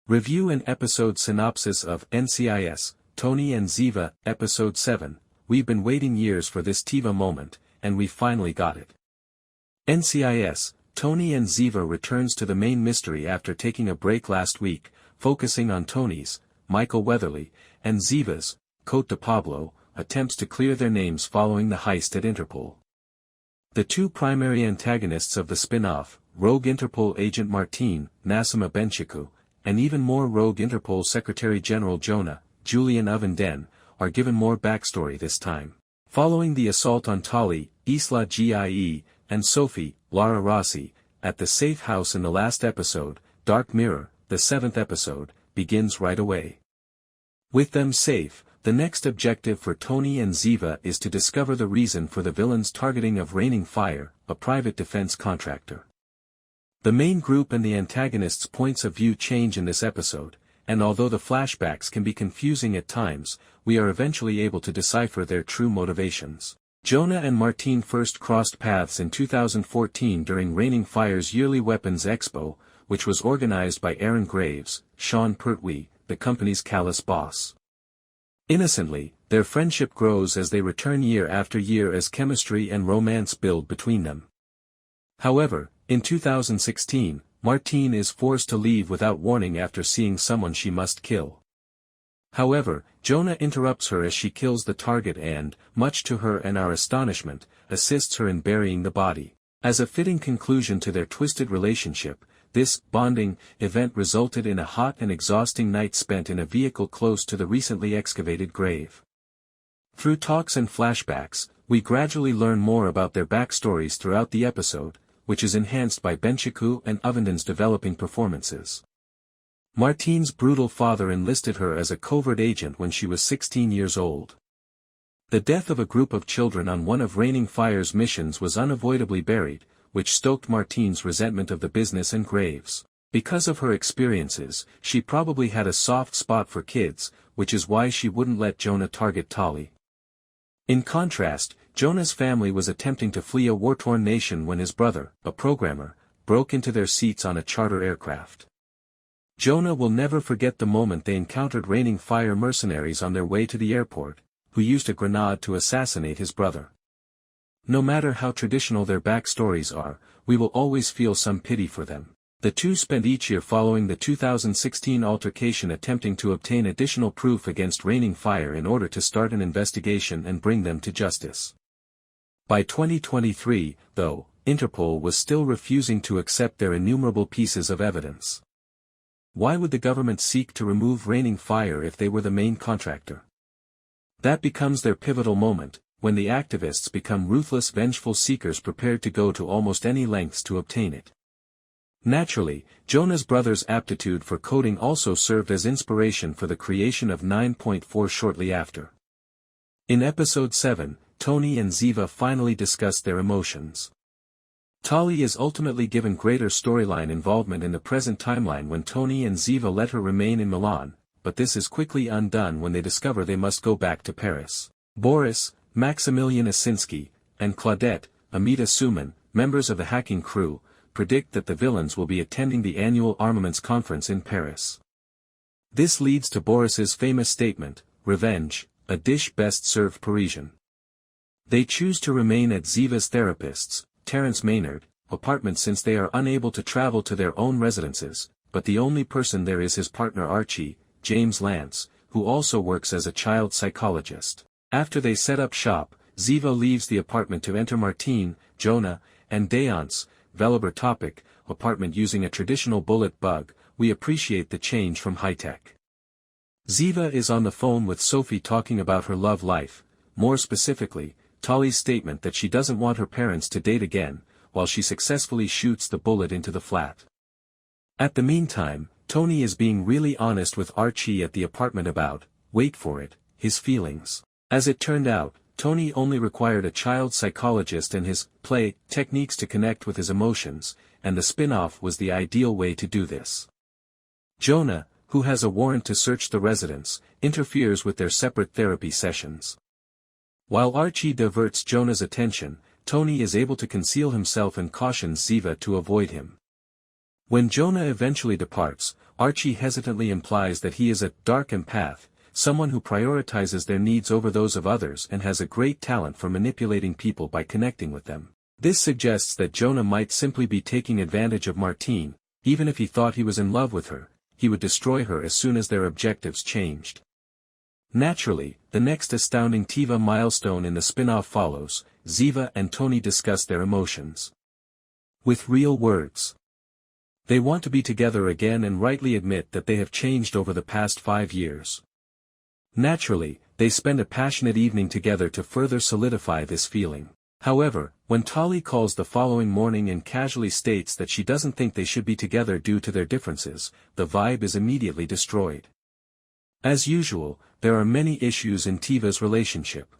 Review and episode synopsis of NCIS, Tony and Ziva, Episode 7. We've been waiting years for this Tiva moment, and we finally got it. NCIS, Tony and Ziva returns to the main mystery after taking a break last week, focusing on Tony's, Michael Weatherly, and Ziva's, Cote de Pablo, attempts to clear their names following the heist at Interpol. The two primary antagonists of the spin-off, rogue Interpol agent Martine, Nassima Benchiku, and even more rogue Interpol Secretary General Jonah, Julian Undone, are given more backstory this time. Following the assault on Tali, Isla Gie, and Sophie, Lara Rossi, at the safe house in the last episode, Dark Mirror, the 7th episode, begins right away. With them safe, the next objective for Tony and Ziva is to discover the reason for the villain's targeting of Raining Fire, a private defense contractor. The main group and the antagonists' points of view change in this episode, and although the flashbacks can be confusing at times, we are eventually able to decipher their true motivations. Jonah and Martine first crossed paths in 2014 during Raining Fire's yearly Weapons Expo, which was organized by Aaron Graves, Sean Pertwee, the company's callous boss. Innocently, their friendship grows as they return year after year as chemistry and romance build between them. However, in 2016, Martine is forced to leave without warning after seeing someone she must kill. However, Jonah interrupts her as she kills the target and, much to her and our astonishment, assists her in burying the body. As a fitting conclusion to their twisted relationship, this bonding event resulted in a hot and exhausting night spent in a vehicle close to the recently excavated grave. Through talks and flashbacks, we gradually learn more about their backstories throughout the episode, which is enhanced by Benchiku and Undone's developing performances. Martine's brutal father enlisted her as a covert agent when she was 16 years old. The death of a group of children on one of Raining Fire's missions was unavoidably buried, which stoked Martine's resentment of the business and Graves. Because of her experiences, she probably had a soft spot for kids, which is why she wouldn't let Jonah target Tali. In contrast, Jonah's family was attempting to flee a war-torn nation when his brother, a programmer, broke into their seats on a charter aircraft. Jonah will never forget the moment they encountered Raining Fire mercenaries on their way to the airport, who used a grenade to assassinate his brother. No matter how traditional their backstories are, we will always feel some pity for them. The two spent each year following the 2016 altercation attempting to obtain additional proof against Raining Fire in order to start an investigation and bring them to justice. By 2023, though, Interpol was still refusing to accept their innumerable pieces of evidence. Why would the government seek to remove Raining Fire if they were the main contractor? That becomes their pivotal moment, when the activists become ruthless vengeful seekers prepared to go to almost any lengths to obtain it. Naturally, Jonah's brother's aptitude for coding also served as inspiration for the creation of 9.4 shortly after. In Episode 7, Tony and Ziva finally discuss their emotions. Tali is ultimately given greater storyline involvement in the present timeline when Tony and Ziva let her remain in Milan, but this is quickly undone when they discover they must go back to Paris. Boris, Maximilian Osinski, and Claudette, Amita Suman, members of the hacking crew, predict that the villains will be attending the annual armaments conference in Paris. This leads to Boris's famous statement, "Revenge, a dish best served Parisian." They choose to remain at Ziva's therapist's, Terence Maynard, apartment since they are unable to travel to their own residences, but the only person there is his partner Archie, James Lance, who also works as a child psychologist. After they set up shop, Ziva leaves the apartment to enter Martine, Jonah, and Dejan's, Velibor Topić, apartment using a traditional bullet bug. We appreciate the change from high-tech. Ziva is on the phone with Sophie talking about her love life, more specifically, Tali's statement that she doesn't want her parents to date again, while she successfully shoots the bullet into the flat. At the meantime, Tony is being really honest with Archie at the apartment about, wait for it, his feelings. As it turned out, Tony only required a child psychologist and his play techniques to connect with his emotions, and the spin-off was the ideal way to do this. Jonah, who has a warrant to search the residence, interferes with their separate therapy sessions. While Archie diverts Jonah's attention, Tony is able to conceal himself and cautions Ziva to avoid him. When Jonah eventually departs, Archie hesitantly implies that he is a dark empath, someone who prioritizes their needs over those of others and has a great talent for manipulating people by connecting with them. This suggests that Jonah might simply be taking advantage of Martine. Even if he thought he was in love with her, he would destroy her as soon as their objectives changed. Naturally, the next astounding Tiva milestone in the spin-off follows. Ziva and Tony discuss their emotions with real words. They want to be together again and rightly admit that they have changed over the past 5 years. Naturally, they spend a passionate evening together to further solidify this feeling. However, when Tali calls the following morning and casually states that she doesn't think they should be together due to their differences, the vibe is immediately destroyed. As usual, there are many issues in Tiva's relationship.